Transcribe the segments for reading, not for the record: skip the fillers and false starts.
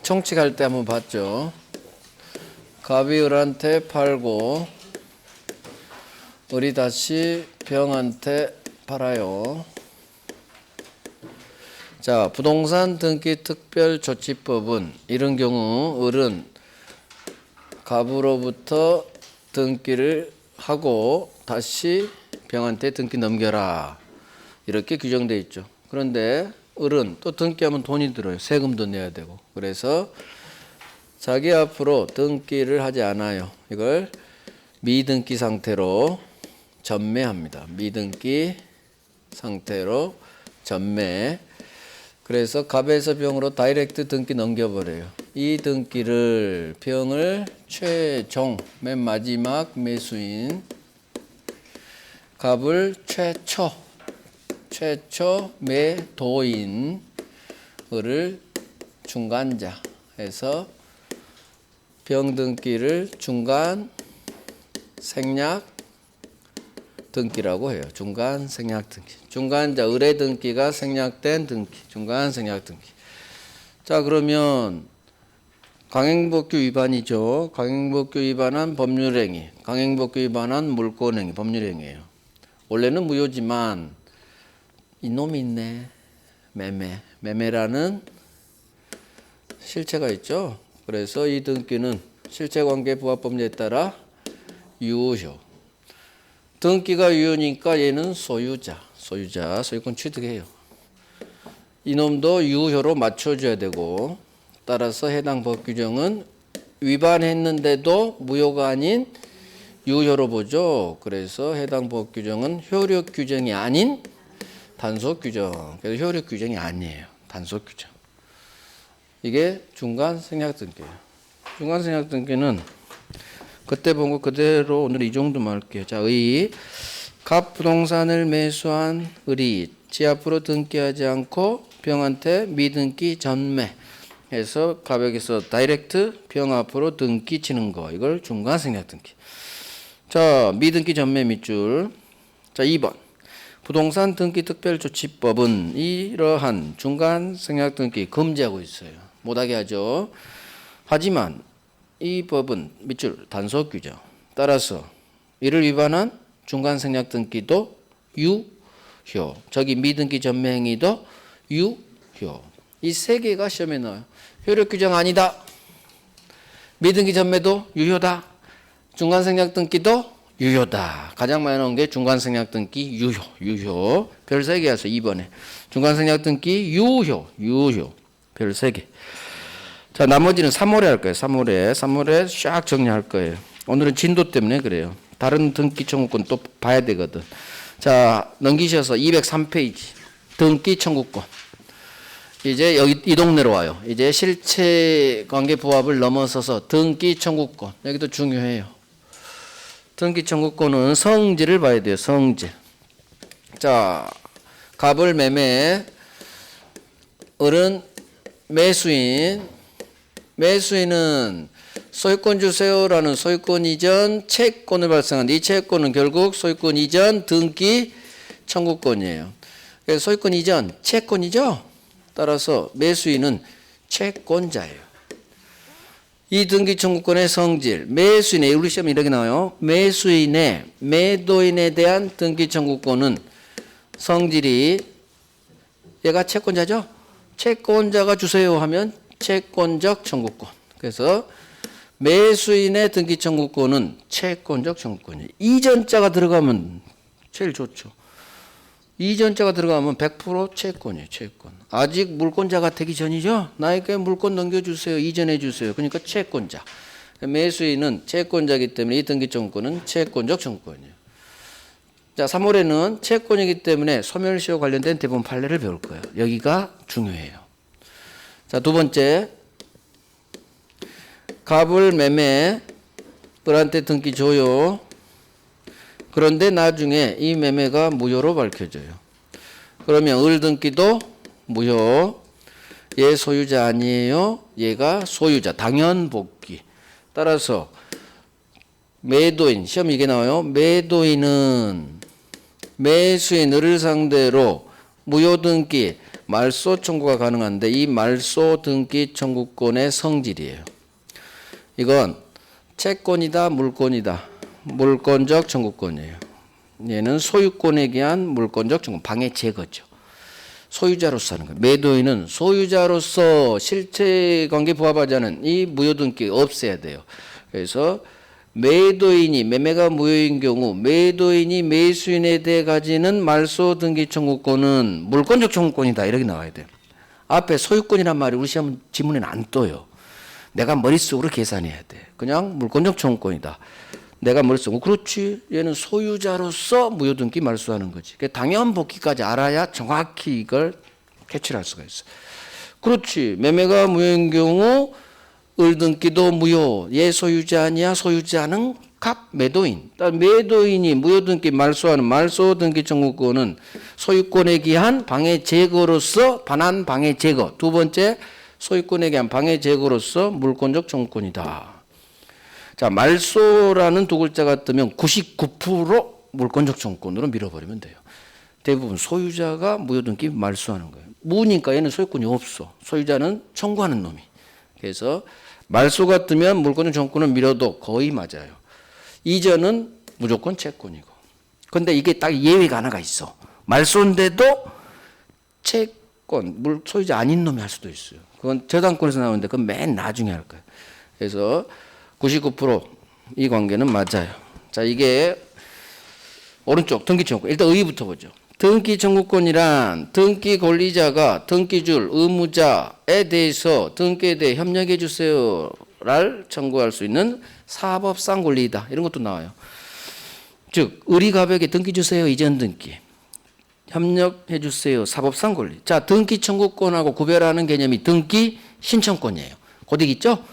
청칙할 때 한번 봤죠. 갑이 을한테 팔고 을이 다시 병한테 팔아요. 자, 부동산 등기 특별조치법은 이런 경우 을은 갑으로부터 등기를 하고 다시 병한테 등기 넘겨라 이렇게 규정되어 있죠. 그런데 을은 또 등기하면 돈이 들어요. 세금도 내야 되고. 그래서 자기 앞으로 등기를 하지 않아요. 이걸 미등기 상태로 전매합니다. 미등기 상태로 전매. 그래서 갑에서 병으로 다이렉트 등기 넘겨버려요. 이 등기를 병을 최종 맨 마지막 매수인 갑을 최초 매도인 을을 중간자 해서 병 등기를 중간 생략 등기라고 해요. 중간 생략 등기. 중간자 을의 등기가 생략된 등기. 중간 생략 등기. 자, 그러면 강행법규 위반이죠. 강행법규 위반한 법률행위. 강행법규 위반한 물권행위. 법률행위예요. 원래는 무효지만 이놈이 있네. 매매라는 실체가 있죠. 그래서 이 등기는 실체관계 부합법률에 따라 유효. 등기가 유효니까 얘는 소유권 취득해요. 이놈도 유효로 맞춰줘야 되고 따라서 해당 법 규정은 위반했는데도 무효가 아닌 유효로 보죠. 그래서 해당 법 규정은 효력 규정이 아닌 단속 규정. 그래서 효력 규정이 아니에요. 단속 규정. 이게 중간 생략 등기예요. 중간 생략 등기는 그때 본 거 그대로 오늘 이 정도만 할게요. 자, 갑 부동산을 매수한 을이 지 앞으로 등기하지 않고 병한테 미등기 전매해서 갑에게서 다이렉트 병 앞으로 등기 치는 거. 이걸 중간 생략 등기. 자, 미등기 전매 밑줄. 자, 2번. 부동산 등기 특별조치법은 이러한 중간 생략 등기 금지하고 있어요. 못하게 하죠. 하지만 이 법은 밑줄 단속 규정. 따라서 이를 위반한 중간 생략 등기도 유효. 저기 미등기 전매 행위도 유효. 이 세 개가 시험에 나와요. 효력 규정 아니다. 미등기 전매도 유효다. 중간 생략 등기도 유효다. 가장 많이 나온 게 중간 생략 등기 유효. 별 3개여서 2번에. 중간 생략 등기 유효. 별 3개. 자, 나머지는 3월에 할 거예요. 3월에 샥 정리할 거예요. 오늘은 진도 때문에 그래요. 다른 등기 청구권 또 봐야 되거든. 자, 넘기셔서 203페이지. 등기 청구권. 이제 여기 이 동네로 와요. 이제 실체 관계 부합을 넘어서서 등기 청구권. 여기도 중요해요. 등기 청구권은 성질을 봐야 돼요. 성질. 자, 갑을 매매. 을은 매수인은 소유권 주세요라는 소유권 이전 채권을 발생한데 이 채권은 결국 소유권 이전 등기 청구권이에요. 그래서 소유권 이전 채권이죠. 따라서 매수인은 채권자예요. 이 등기 청구권의 성질, 매수인의 우리 시험에 이렇게 나와요. 매수인의 매도인에 대한 등기 청구권은 성질이 얘가 채권자죠. 채권자가 주세요 하면 채권적 청구권. 그래서 매수인의 등기 청구권은 채권적 청구권이에요. 이전자가 들어가면 제일 좋죠. 이전자가 들어가면 100% 채권이에요. 채권. 아직 물권자가 되기 전이죠. 나에게 물권 넘겨주세요. 이전해 주세요. 그러니까 채권자. 매수인은 채권자이기 때문에 이 등기 청구권은 채권적 청구권이에요. 자, 3월에는 채권이기 때문에 소멸시효 관련된 대법원 판례를 배울 거예요. 여기가 중요해요. 자, 두 번째. 갑을 매매, 을한테 등기 줘요. 그런데 나중에 이 매매가 무효로 밝혀져요. 그러면 을 등기도 무효. 얘 소유자 아니에요. 얘가 소유자. 당연 복귀. 따라서 매도인, 시험 이게 나와요. 매도인은 매수인 을을 상대로 무효 등기 말소 청구가 가능한데 이 말소 등기 청구권의 성질이에요. 이건 채권이다, 물권이다. 물권적 청구권이에요. 얘는 소유권에 기한 물권적 청구권, 방해 제거죠. 소유자로서 하는 거예요. 매도인은 소유자로서 실체관계 부합하지 않은 이 무효등기 없애야 돼요. 그래서 매도인이 매매가 무효인 경우 매도인이 매수인에 대해 가지는 말소 등기 청구권은 물권적 청구권이다 이렇게 나와야 돼요. 앞에 소유권이란 말이 우리 시험 지문에는 안 떠요. 내가 머릿속으로 계산해야 돼. 그냥 물권적 청구권이다. 내가 머릿속으로 그렇지 얘는 소유자로서 무효등기 말소하는 거지. 당연 복귀까지 알아야 정확히 이걸 캐치를 할 수가 있어. 그렇지 매매가 무효인 경우 을등기도 무효. 얘 소유자 아니야. 소유자는 갑 매도인. 매도인이 무효등기 말소하는 말소등기 청구권은 소유권에 기한 방해 제거로서 반환 방해 제거. 두 번째 소유권에 기한 방해 제거로서 물권적 청구권이다. 자, 말소라는 두 글자가 뜨면 99% 물권적 청구권으로 밀어버리면 돼요. 대부분 소유자가 무효등기 말소하는 거예요. 무니까 얘는 소유권이 없어. 소유자는 청구하는 놈이. 그래서 말소가 뜨면 물권적 청구권을 밀어도 거의 맞아요. 이전은 무조건 채권이고. 근데 이게 딱 예외가 하나가 있어. 말소인데도 채권, 소유자 아닌 놈이 할 수도 있어요. 그건 저당권에서 나오는데 그건 맨 나중에 할 거예요. 그래서 99% 이 관계는 맞아요. 자, 이게 오른쪽 등기 청구권. 일단 의의부터 보죠. 등기 청구권이란 등기 권리자가 등기줄 의무자에 대해서 등기에 대해 협력해 주세요를 청구할 수 있는 사법상 권리이다. 이런 것도 나와요. 즉 의리가백에 등기 주세요. 이전 등기. 협력해 주세요. 사법상 권리. 자, 등기 청구권하고 구별하는 개념이 등기 신청권이에요. 고딕 있죠?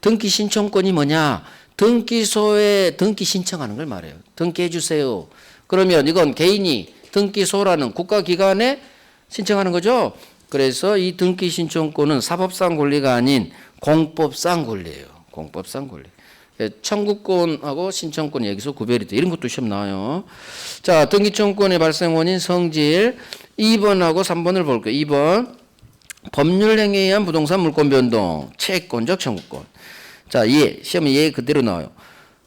등기 신청권이 뭐냐? 등기소에 등기 신청하는 걸 말해요. 등기해 주세요. 그러면 이건 개인이 등기소라는 국가기관에 신청하는 거죠. 그래서 이 등기 신청권은 사법상 권리가 아닌 공법상 권리예요. 공법상 권리. 청구권하고 신청권이 여기서 구별이 돼. 이런 것도 시험 나와요. 자, 등기 청구권의 발생 원인 성질 2번하고 3번을 볼게요. 2번 법률 행위에 의한 부동산 물권 변동 채권적 청구권. 자, 시험에 얘 그대로 나와요.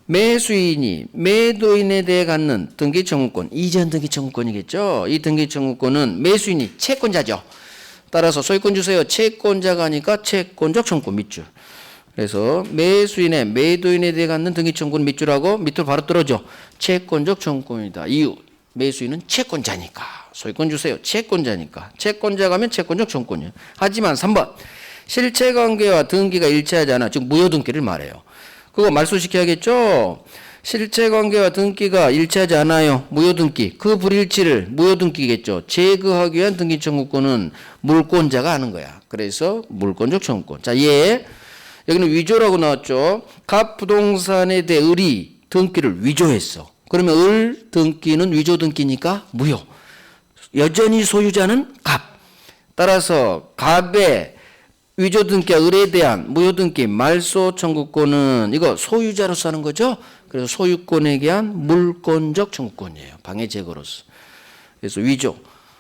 매수인이 매도인에 대해 갖는 등기 청구권, 이전 등기 청구권이겠죠. 이 등기 청구권은 매수인이 채권자죠. 따라서 소유권 주세요. 채권자가 하니까 채권적 청구권 밑줄. 그래서 매수인의 매도인에 대해 갖는 등기 청구권 밑줄하고 밑으로 바로 떨어져. 채권적 청구권이다. 이유 매수인은 채권자니까. 소유권 주세요. 채권자니까. 채권자가 하면 채권적 청구권이에요. 하지만 3번 실체관계와 등기가 일치하지 않아. 즉 무효등기를 말해요. 그거 말소시켜야겠죠. 실체관계와 등기가 일치하지 않아요. 무효등기. 그 불일치를 무효등기겠죠. 제거하기 위한 등기 청구권은 물권자가 하는 거야. 그래서 물권적 청구권. 자, 여기는 위조라고 나왔죠. 갑 부동산에 대해 을이 등기를 위조했어. 그러면 을 등기는 위조 등기니까 무효. 여전히 소유자는 갑. 따라서 갑의 위조 등기와 을에 대한 무효 등기 말소 청구권은 이거 소유자로서 하는 거죠. 그래서 소유권에 대한 물권적 청구권이에요. 방해 제거로서. 그래서 위조.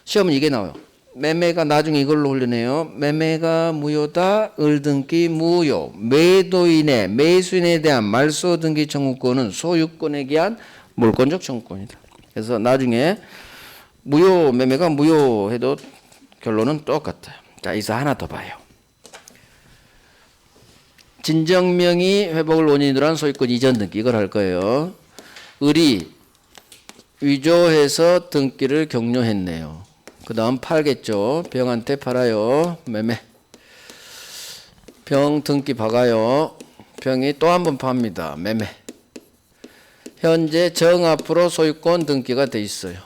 시험은 이게 나와요. 매매가 나중에 이걸로 흘리네요. 매매가 무효다. 을 등기 무효. 매도인의 매수인에 대한 말소 등기 청구권은 소유권에 대한 물권적 청구권이다. 그래서 나중에 무효 매매가 무효해도 결론은 똑같아요. 자, 이제 하나 더 봐요. 진정명의 회복을 원인으로 한 소유권 이전 등기 이걸 할 거예요. 을이 위조해서 등기를 격려했네요. 그 다음 팔겠죠. 병한테 팔아요. 매매. 병 등기 박아요. 병이 또 한 번 팝니다. 매매. 현재 정 앞으로 소유권 등기가 돼 있어요.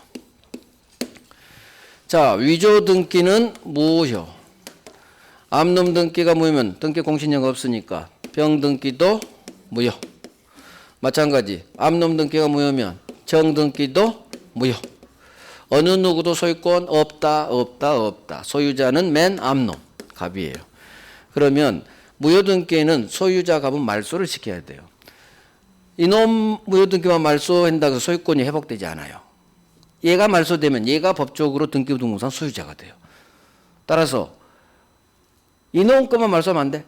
자, 위조 등기는 무효. 암놈 등기가 무효면 등기 공신력 없으니까 병 등기도 무효. 마찬가지 암놈 등기가 무효면 정 등기도 무효. 어느 누구도 소유권 없다. 소유자는 맨 암놈 갑이에요. 그러면 무효 등기에는 소유자 갑은 말소를 시켜야 돼요. 이놈 무효 등기만 말소한다고 해서 소유권이 회복되지 않아요. 얘가 말소되면 얘가 법적으로 등기부등본상 소유자가 돼요. 따라서 이놈 것만 말소하면 안 돼.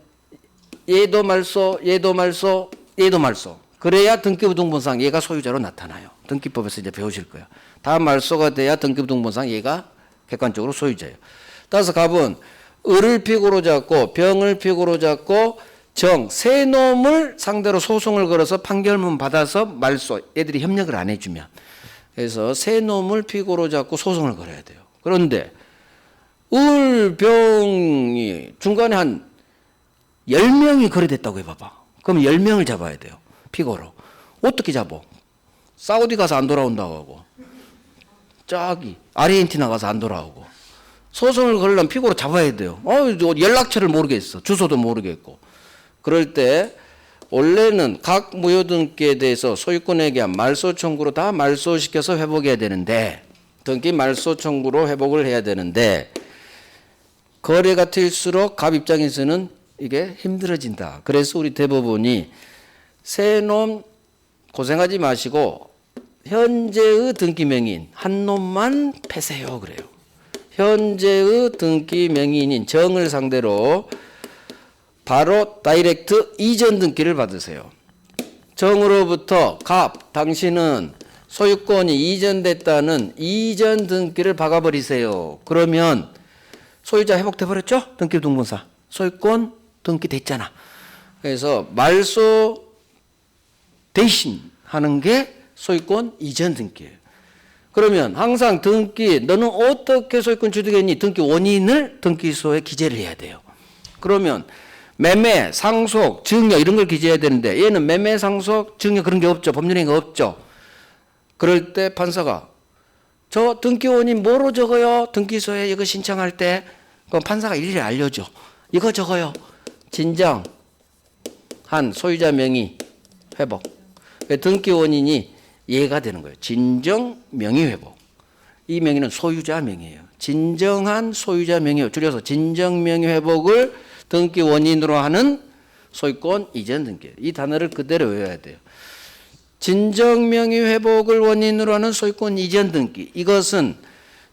얘도 말소, 얘도 말소, 얘도 말소. 그래야 등기부등본상 얘가 소유자로 나타나요. 등기법에서 이제 배우실 거예요. 다 말소가 돼야 등기부등본상 얘가 객관적으로 소유자예요. 따라서 갑은 을을 픽으로 잡고 병을 픽으로 잡고 정, 세 놈을 상대로 소송을 걸어서 판결문 받아서 말소, 애들이 협력을 안 해주면. 그래서 세 놈을 픽으로 잡고 소송을 걸어야 돼요. 그런데 을, 병이 중간에 한 10명이 거래됐다고 해봐봐. 그럼 10명을 잡아야 돼요. 픽으로. 어떻게 잡어? 사우디 가서 안 돌아온다고 하고 저기 아르헨티나 가서 안 돌아오고 소송을 걸려면 픽으로 잡아야 돼요. 연락처를 모르겠어. 주소도 모르겠고. 그럴 때 원래는 각 무효등기에 대해서 소유권에 대한 말소 청구로 다 말소시켜서 회복해야 되는데 등기 말소 청구로 회복을 해야 되는데 거래가 튈수록 갑 입장에서는 이게 힘들어진다. 그래서 우리 대법원이 세 놈 고생하지 마시고 현재의 등기 명의인 한 놈만 패세요 그래요. 현재의 등기 명의인인 정을 상대로 바로 다이렉트 이전 등기를 받으세요. 정으로부터 갑 당신은 소유권이 이전됐다는 이전 등기를 박아버리세요. 그러면 소유자 회복돼 버렸죠? 등기부등본상 소유권 등기됐잖아. 그래서 말소 대신 하는 게 소유권 이전 등기예요. 그러면 항상 등기 너는 어떻게 소유권 취득했니? 등기 원인을 등기소에 기재를 해야 돼요. 그러면 매매, 상속, 증여 이런 걸 기재해야 되는데 얘는 매매, 상속, 증여 그런 게 없죠. 법률행위가 없죠. 그럴 때 판사가 저 등기 원인 뭐로 적어요? 등기소에 이거 신청할 때 그럼 판사가 일일이 알려줘. 이거 적어요. 진정한 소유자 명의 회복. 등기 원인이 얘가 되는 거예요. 진정 명의 회복. 이 명의는 소유자 명의예요. 진정한 소유자 명의, 줄여서 진정 명의 회복을 등기 원인으로 하는 소유권 이전 등기. 이 단어를 그대로 외워야 돼요. 진정 명의 회복을 원인으로 하는 소유권 이전 등기. 이것은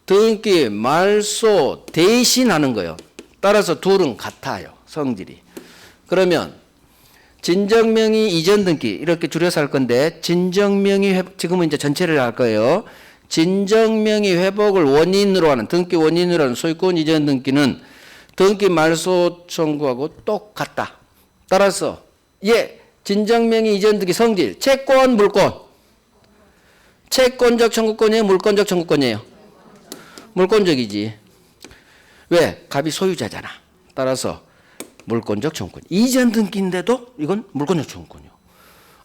등기 말소 대신하는 거예요. 따라서 둘은 같아요. 성질이. 그러면 진정명의 이전 등기 이렇게 줄여서 할 건데 진정명의 회복 지금은 이제 전체를 할 거예요. 진정명의 회복을 원인으로 하는 등기 원인으로 하는 소유권 이전 등기는 등기 말소 청구하고 똑같다. 따라서 진정명의 이전 등기 성질 채권 물권 채권적 청구권이에요? 물권적 청구권이에요? 물권적이지. 왜? 갑이 소유자잖아. 따라서 물권적 청구권. 이전 등기인데도 이건 물권적 청구권이요.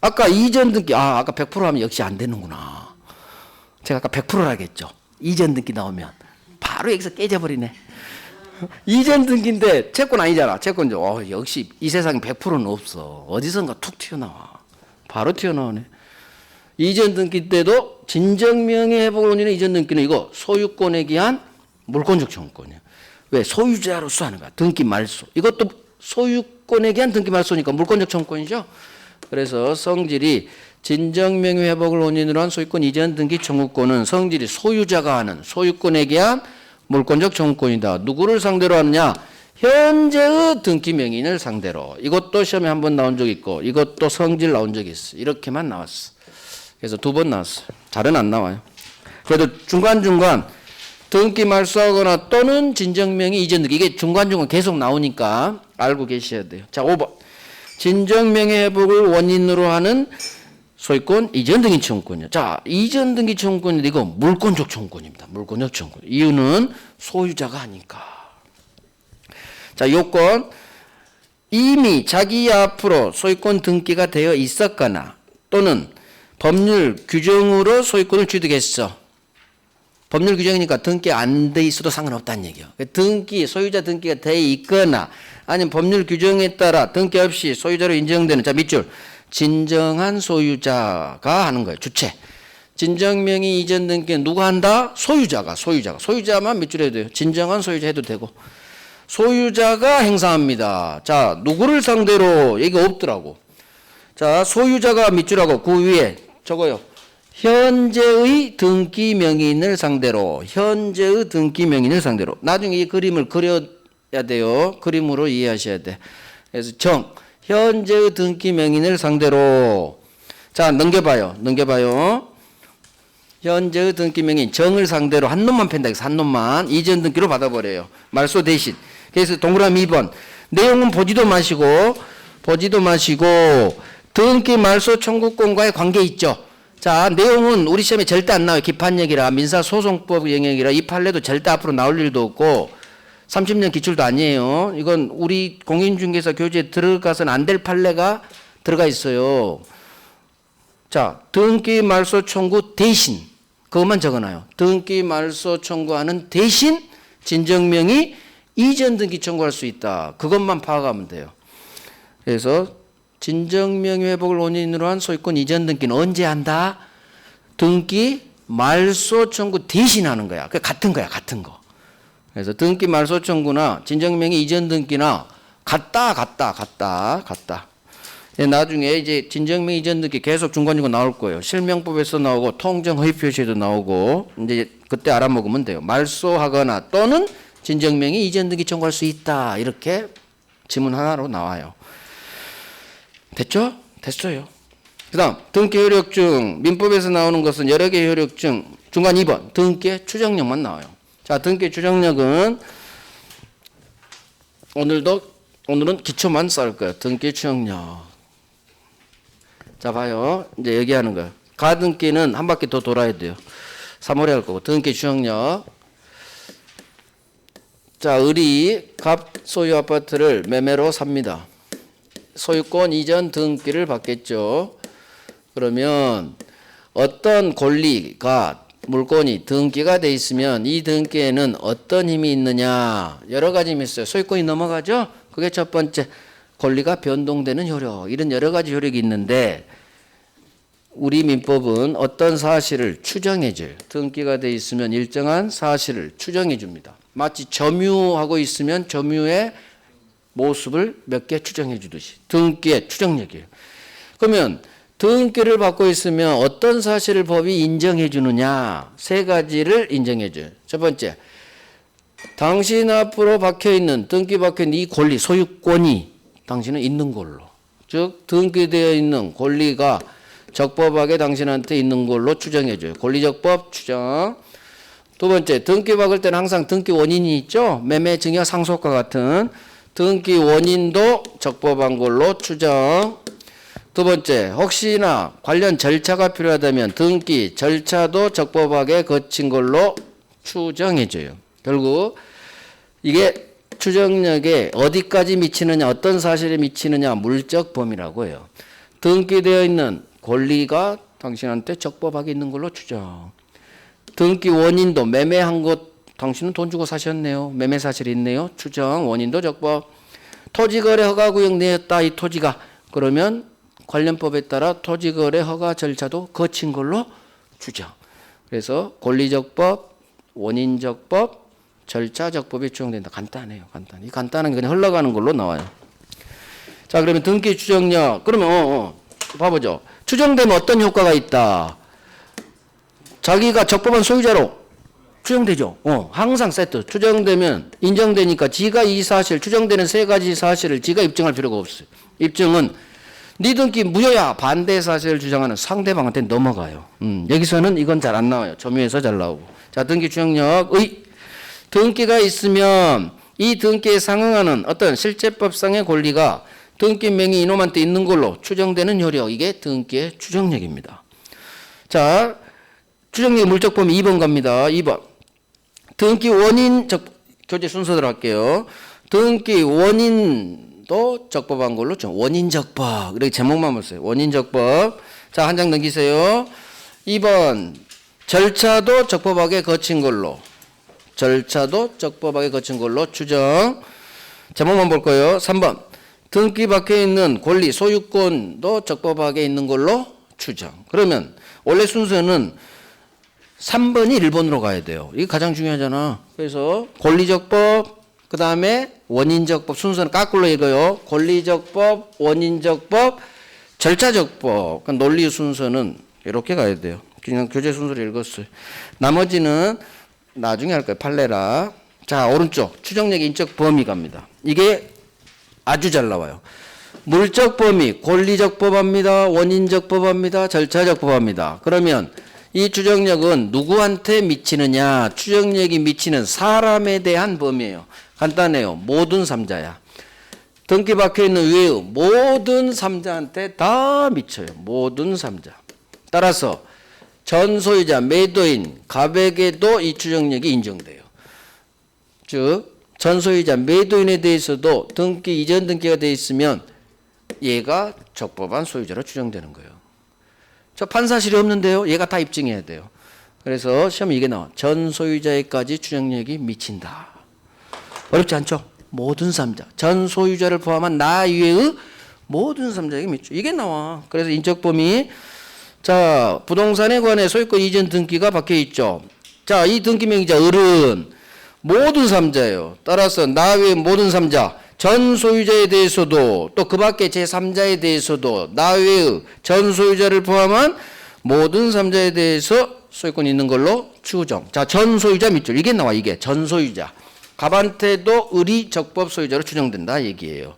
아까 이전 등기, 아까 100% 하면 역시 안 되는구나. 제가 아까 100%라겠죠. 이전 등기 나오면 바로 여기서 깨져버리네. 이전 등기인데 채권 아니잖아. 채권죠. 역시 이 세상에 100%는 없어. 어디선가 툭 튀어나와. 바로 튀어나오네. 이전 등기 때도 진정명의 회복을 원인의 이전 등기는 이거 소유권에 기한 물권적 청구권이에요. 왜? 소유자로서 하는 거야. 등기 말소. 이것도 소유권에 기한 등기 말소니까 물권적 청구권이죠. 그래서 성질이 진정명의 회복을 원인으로 한 소유권 이전 등기 청구권은 성질이 소유자가 하는 소유권에 기한 물권적 청구권이다. 누구를 상대로 하느냐? 현재의 등기 명의인을 상대로. 이것도 시험에 한 번 나온 적 있고 이것도 성질 나온 적이 있어. 이렇게만 나왔어. 그래서 2번 나왔어요. 잘은 안 나와요. 그래도 중간중간 등기 말소하거나 또는 진정명의 이전 등기 이게 중간중간 계속 나오니까 알고 계셔야 돼요. 자, 5번. 진정명의 회복을 원인으로 하는 소유권 이전 등기 청구권이요. 자, 이전 등기 청구권인데 이거 물권적 청구권입니다. 물권적 청구권. 이유는 소유자가 하니까. 자, 요건 이미 자기 앞으로 소유권 등기가 되어 있었거나 또는 법률 규정으로 소유권을 취득했어. 법률 규정이니까 등기 안 돼 있어도 상관없다는 얘기예요. 등기, 소유자 등기가 돼 있거나 아니면 법률 규정에 따라 등기 없이 소유자로 인정되는 자 밑줄 진정한 소유자가 하는 거예요. 주체. 진정명의 이전 등기는 누가 한다? 소유자가. 소유자만 밑줄에 해도 돼요. 진정한 소유자 해도 되고. 소유자가 행사합니다. 자, 누구를 상대로 얘기가 없더라고. 자, 소유자가 밑줄하고 그 위에 적어요. 현재의 등기 명의인을 상대로, 현재의 등기 명의인을 상대로. 나중에 이 그림을 그려야 돼요. 그림으로 이해하셔야 돼. 그래서 정, 현재의 등기 명의인을 상대로. 자, 넘겨봐요. 현재의 등기 명의인 정을 상대로 한 놈만 팬다. 한 놈만 이전 등기로 받아버려요. 말소 대신. 그래서 동그라미 2번. 내용은 보지도 마시고 등기 말소 청구권과의 관계 있죠. 자, 내용은 우리 시험에 절대 안 나와요. 기판력이라 민사소송법 영역이라 이 판례도 절대 앞으로 나올 일도 없고 30년 기출도 아니에요. 이건 우리 공인중개사 교재에 들어가서는 안 될 판례가 들어가 있어요. 자, 등기 말소 청구 대신 그것만 적어놔요. 등기 말소 청구하는 대신 진정명의 이전 등기 청구할 수 있다. 그것만 파악하면 돼요. 그래서 진정명의 회복을 원인으로 한 소유권 이전 등기는 언제 한다? 등기 말소 청구 대신 하는 거야. 그 같은 거야, 같은 거. 그래서 등기 말소 청구나 진정명의 이전 등기나 같다. 나중에 이제 진정명 이전 등기 계속 중간중간 나올 거예요. 실명법에서 나오고 통정 허위 표시에도 나오고 이제 그때 알아먹으면 돼요. 말소하거나 또는 진정명의 이전 등기 청구할 수 있다. 이렇게 지문 하나로 나와요. 됐죠? 됐어요. 그 다음 등기 효력증. 민법에서 나오는 것은 여러 개의 효력증. 중간 2번 등기의 추정력만 나와요. 자, 등기의 추정력은 오늘은 기초만 쌓을 거예요. 등기의 추정력. 자, 봐요. 이제 얘기하는 거예요. 가등기는 한 바퀴 더 돌아야 돼요. 3월에 할 거고. 등기 추정력. 자, 을이 갑 소유 아파트를 매매로 삽니다. 소유권 이전 등기를 받겠죠. 그러면 어떤 권리가 물건이 등기가 돼 있으면 이 등기에는 어떤 힘이 있느냐. 여러 가지 힘이 있어요. 소유권이 넘어가죠. 그게 첫 번째. 권리가 변동되는 효력. 이런 여러 가지 효력이 있는데 우리 민법은 어떤 사실을 추정해 줘요. 등기가 돼 있으면 일정한 사실을 추정해 줍니다. 마치 점유하고 있으면 점유의 모습을 몇 개 추정해 주듯이 등기의 추정력이에요. 그러면 등기를 받고 있으면 어떤 사실을 법이 인정해 주느냐. 세 가지를 인정해 줘요. 첫 번째, 당신 앞으로 박혀있는 등기 박혀있는 이 권리 소유권이 당신은 있는 걸로, 즉 등기되어 있는 권리가 적법하게 당신한테 있는 걸로 추정해 줘요. 권리적법 추정. 두 번째, 등기 박을 때는 항상 등기 원인이 있죠. 매매 증여 상속과 같은 등기 원인도 적법한 걸로 추정. 두 번째, 혹시나 관련 절차가 필요하다면 등기 절차도 적법하게 거친 걸로 추정해줘요. 결국 이게 추정력에 어디까지 미치느냐, 어떤 사실에 미치느냐 물적 범위라고 해요. 등기되어 있는 권리가 당신한테 적법하게 있는 걸로 추정. 등기 원인도 매매한 것 당신은 돈 주고 사셨네요. 매매 사실이 있네요. 추정. 원인도 적법. 토지거래 허가구역 내였다. 이 토지가. 그러면 관련법에 따라 토지거래 허가 절차도 거친 걸로 추정. 그래서 권리적법, 원인적법, 절차적법이 추정된다. 간단해요. 간단. 이 간단한 게 그냥 흘러가는 걸로 나와요. 자, 그러면 등기 추정력. 그러면 봐보죠. 추정되면 어떤 효과가 있다. 자기가 적법한 소유자로 추정되죠. 항상 세트. 추정되면 인정되니까 지가 이 사실, 추정되는 세 가지 사실을 지가 입증할 필요가 없어요. 입증은 네 등기 무효야. 반대 사실을 주장하는 상대방한테 넘어가요. 여기서는 이건 잘 안 나와요. 점유에서 잘 나오고. 자, 등기 추정력의 등기가 있으면 이 등기에 상응하는 어떤 실제법상의 권리가 등기 명의 이놈한테 있는 걸로 추정되는 효력. 이게 등기의 추정력입니다. 자, 추정력 물적 범위 2번 갑니다. 2번. 등기 원인 교재 순서대로 할게요. 등기 원인도 적법한 걸로 원인적법. 이렇게 제목만 보세요. 원인적법. 자, 한 장 넘기세요. 2번. 절차도 적법하게 거친 걸로. 절차도 적법하게 거친 걸로 추정. 제목만 볼 거예요. 3번. 등기 박혀 있는 권리 소유권도 적법하게 있는 걸로 추정. 그러면 원래 순서는 3번이 1번으로 가야 돼요. 이게 가장 중요하잖아. 그래서 권리적법, 그 다음에 원인적법. 순서는 거꾸로 읽어요. 권리적법, 원인적법, 절차적법. 그러니까 논리 순서는 이렇게 가야 돼요. 그냥 교재 순서로 읽었어요. 나머지는 나중에 할 거예요. 판례라. 자, 오른쪽 추정력 인적 범위 갑니다. 이게 아주 잘 나와요. 물적 범위, 권리적 법합니다. 원인적 법합니다. 절차적 법합니다. 그러면 이 추정력은 누구한테 미치느냐? 추정력이 미치는 사람에 대한 범위예요. 간단해요. 모든 삼자야. 등기 박혀 있는 외의 모든 삼자한테 다 미쳐요. 모든 삼자. 따라서 전 소유자, 매도인, 갑에게도 이 추정력이 인정돼요. 즉, 전 소유자, 매도인에 대해서도 등기, 이전 등기가 되어 있으면 얘가 적법한 소유자로 추정되는 거예요. 저 판사실이 없는데요. 얘가 다 입증해야 돼요. 그래서 시험에 이게 나와. 전 소유자에까지 추정력이 미친다. 어렵지 않죠? 모든 삼자. 전 소유자를 포함한 나 이외의 모든 삼자에게 미쳐. 이게 나와. 그래서 인적 범위. 자, 부동산에 관해 소유권 이전 등기가 박혀 있죠. 자, 이 등기 명의자 을은 모든 삼자예요. 따라서 나 외의 모든 삼자. 전 소유자에 대해서도 또 그 밖에 제3자에 대해서도 나 외의 전 소유자를 포함한 모든 삼자에 대해서 소유권이 있는 걸로 추정. 자, 전 소유자 밑줄. 이게 나와. 이게 전 소유자. 갑한테도 을이 적법 소유자로 추정된다 얘기예요.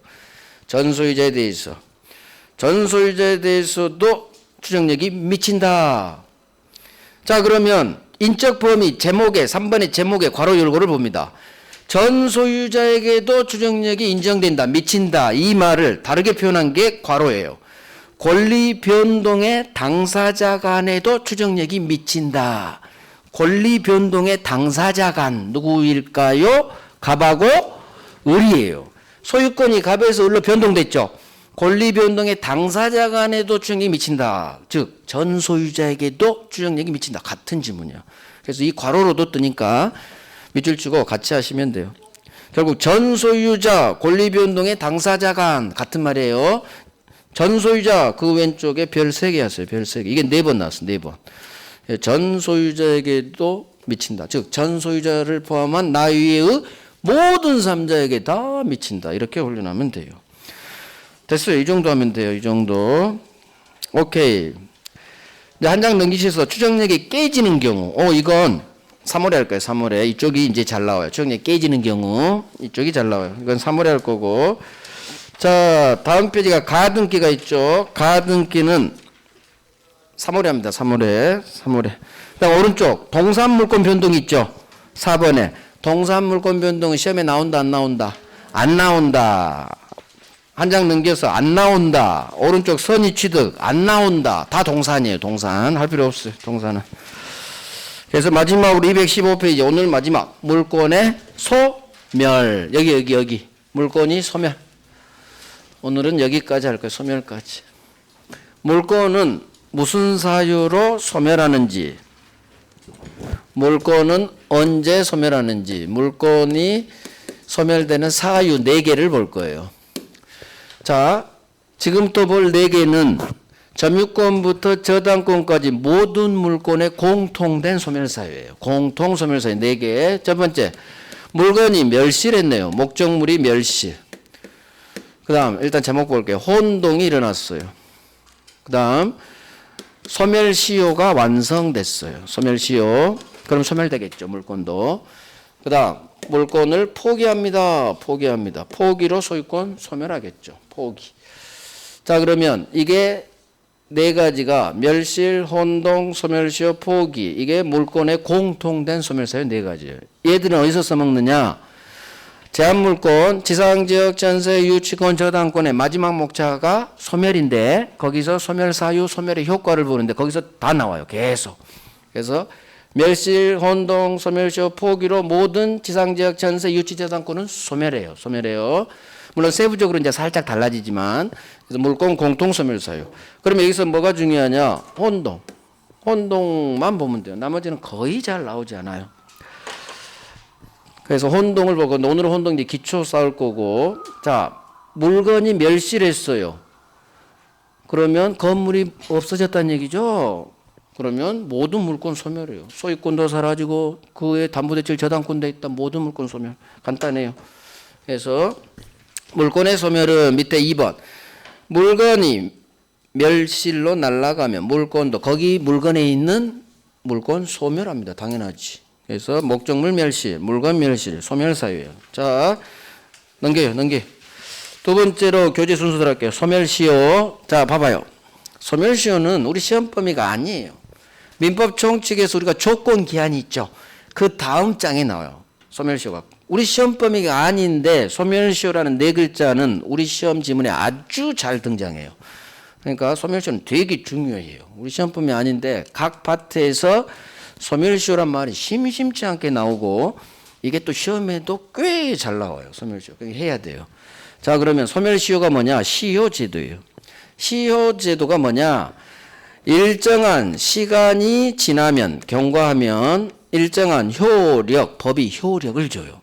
전 소유자에 대해서. 전 소유자에 대해서도 추정력이 미친다. 자, 그러면 인적 범위 제목에 3번의 제목에 괄호 열고를 봅니다. 전 소유자에게도 추정력이 인정된다. 미친다. 이 말을 다르게 표현한 게 괄호예요. 권리 변동의 당사자 간에도 추정력이 미친다. 권리 변동의 당사자 간 누구일까요? 갑하고 을이에요. 소유권이 갑에서 을로 변동됐죠. 권리 변동의 당사자 간에도 추정력이 미친다. 즉 전 소유자에게도 추정력이 미친다. 같은 지문이야. 그래서 이 괄호로도 뜨니까 밑줄 치고 같이 하시면 돼요. 결국 전 소유자 권리 변동의 당사자 간 같은 말이에요. 전 소유자 그 왼쪽에 별 3개 하세요. 별 3개. 이게 4번 나왔어. 4번. 전 소유자에게도 미친다. 즉 전 소유자를 포함한 나 위의 모든 삼자에게 다 미친다. 이렇게 훈련하면 돼요. 됐어요. 이 정도 하면 돼요. 이 정도. 오케이. 한 장 넘기셔서 추정력이 깨지는 경우. 이건 3월에 할 거예요. 3월에. 이쪽이 이제 잘 나와요. 추정력이 깨지는 경우. 이쪽이 잘 나와요. 이건 3월에 할 거고. 자, 다음 페이지가 가등기가 있죠. 가등기는 3월에 합니다. 3월에. 그다음 오른쪽 동산물권 변동이 있죠. 4번에. 동산물권 변동은 시험에 나온다 안 나온다? 안 나온다. 한 장 넘겨서 안 나온다. 오른쪽 선의 취득 안 나온다. 다 동산이에요. 동산. 할 필요 없어요. 동산은. 그래서 마지막으로 215페이지 오늘 마지막 물권의 소멸. 여기 물권이 소멸. 오늘은 여기까지 할 거예요. 소멸까지. 물권은 무슨 사유로 소멸하는지, 물권은 언제 소멸하는지, 물권이 소멸되는 사유 4개를 볼 거예요. 자, 지금 또 볼 4개는 점유권부터 저당권까지 모든 물권의 공통된 소멸사유예요. 공통 소멸사유 4개. 첫 번째, 물건이 멸실했네요. 목적물이 멸실. 그 다음 일단 제목 볼게요. 혼동이 일어났어요. 그 다음 소멸시효가 완성됐어요. 소멸시효. 그럼 소멸되겠죠. 물건도. 그 다음 물건을 포기합니다. 포기로 소유권 소멸하겠죠. 포기. 자, 그러면 이게 4가지가 멸실, 혼동, 소멸시효, 포기. 이게 물권의 공통된 소멸사유 4가지예요. 얘들은 어디서 써먹느냐? 제한물권, 지상지역, 전세, 유치권, 저당권의 마지막 목차가 소멸인데 거기서 소멸사유, 소멸의 효과를 보는데 거기서 다 나와요. 계속. 그래서 멸실, 혼동, 소멸시효, 포기로 모든 지상지역, 전세, 유치, 저당권은 소멸해요. 물론 세부적으로 이제 살짝 달라지지만 그래서 물권 공통 소멸사유. 그러면 여기서 뭐가 중요하냐? 혼동만 보면 돼요. 나머지는 거의 잘 나오지 않아요. 그래서 혼동을 보고 오늘은 혼동 이제 기초 쌓을 거고. 자, 물건이 멸실했어요. 그러면 건물이 없어졌다는 얘기죠. 그러면 모든 물권 소멸해요. 소유권도 사라지고 그에 담보대출 저당권도 있다. 모든 물권 소멸. 간단해요. 그래서 물권의 소멸은 밑에 2번. 물건이 멸실로 날아가면 물건도 거기 물건에 있는 물건 소멸합니다. 당연하지. 그래서 목적물 멸실, 물건 멸실, 소멸 사유예요. 자, 넘겨요. 두 번째로 교재 순서대로 할게요. 소멸시효. 자, 봐봐요. 소멸시효는 우리 시험 범위가 아니에요. 민법 총칙에서 우리가 조건 기한이 있죠. 그 다음 장에 나와요. 소멸시효가. 우리 시험 범위가 아닌데 소멸시효라는 네 글자는 우리 시험 지문에 아주 잘 등장해요. 그러니까 소멸시효는 되게 중요해요. 우리 시험 범위 아닌데 각 파트에서 소멸시효란 말이 심심치 않게 나오고 이게 또 시험에도 꽤 잘 나와요. 소멸시효. 그러니까 해야 돼요. 자, 그러면 소멸시효가 뭐냐? 시효제도예요. 시효제도가 뭐냐? 일정한 시간이 지나면 경과하면 일정한 효력, 법이 효력을 줘요.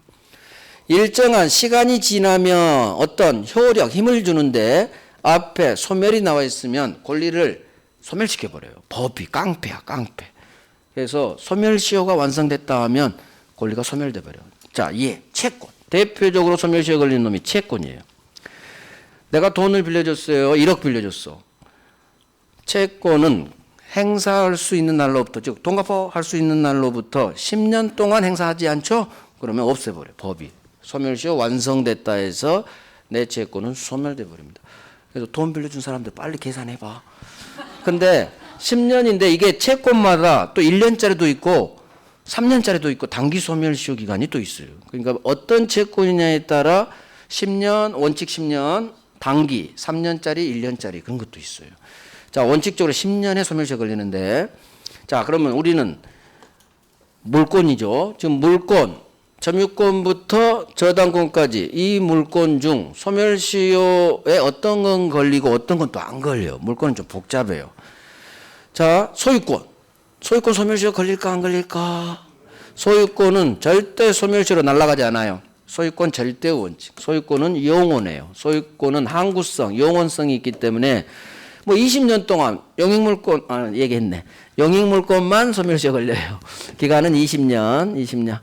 일정한 시간이 지나면 어떤 효력, 힘을 주는데 앞에 소멸이 나와 있으면 권리를 소멸시켜버려요. 법이 깡패야, 깡패. 그래서 소멸시효가 완성됐다 하면 권리가 소멸돼 버려요. 자, 채권. 대표적으로 소멸시효 걸리는 놈이 채권이에요. 내가 돈을 빌려줬어요. 1억 빌려줬어. 채권은 행사할 수 있는 날로부터, 즉 돈 갚아 할 수 있는 날로부터 10년 동안 행사하지 않죠? 그러면 없애버려요. 법이. 소멸시효 완성됐다 해서 내 채권은 소멸돼 버립니다. 그래서 돈 빌려준 사람들 빨리 계산해봐. 근데 10년인데 이게 채권마다 또 1년짜리도 있고 3년짜리도 있고 단기 소멸시효 기간이 또 있어요. 그러니까 어떤 채권이냐에 따라 10년, 원칙 10년, 단기 3년짜리, 1년짜리 그런 것도 있어요. 자, 원칙적으로 10년에 소멸시효 걸리는데, 자, 그러면 우리는 물권이죠. 지금 물권, 점유권부터 저당권까지 이 물권 중 소멸시효에 어떤 건 걸리고 어떤 건 또 안 걸려요. 물권은 좀 복잡해요. 자, 소유권. 소유권 소멸시효 걸릴까 안 걸릴까? 소유권은 절대 소멸시효로 날아가지 않아요. 소유권 절대 원칙. 소유권은 영원해요. 소유권은 항구성, 영원성이 있기 때문에 뭐 20년 동안 영익물권 얘기했네. 영익물권만 소멸시효 걸려요. 기간은 20년.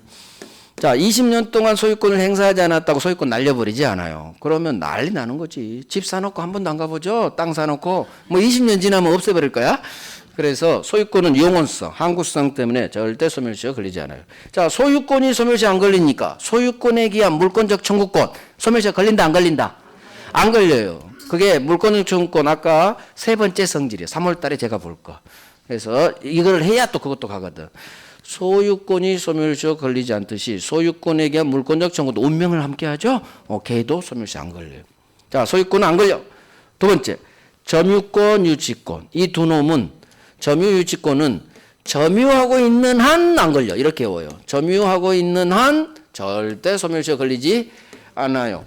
자, 20년 동안 소유권을 행사하지 않았다고 소유권 날려버리지 않아요. 그러면 난리 나는 거지. 집 사놓고 한 번도 안 가보죠. 땅 사놓고 뭐 20년 지나면 없애버릴 거야. 그래서 소유권은 영원성, 항구성 때문에 절대 소멸시효 걸리지 않아요. 자, 소유권이 소멸시효 안 걸리니까 소유권에 기한 물권적 청구권 소멸시효 걸린다 안 걸린다? 안 걸려요. 그게 물권적 청구권 아까 세 번째 성질이에요. 3월 달에 제가 볼 거. 그래서 이걸 해야 또 그것도 가거든. 소유권이 소멸시효 걸리지 않듯이 소유권에 기한 물권적 청구도 운명을 함께 하죠. 걔도 소멸시효 안 걸려요. 자, 소유권은 안 걸려. 두 번째, 점유권, 유치권. 이 두 놈은 점유, 유치권은 점유하고 있는 한 안 걸려. 이렇게 외워요. 점유하고 있는 한 절대 소멸시효 걸리지 않아요.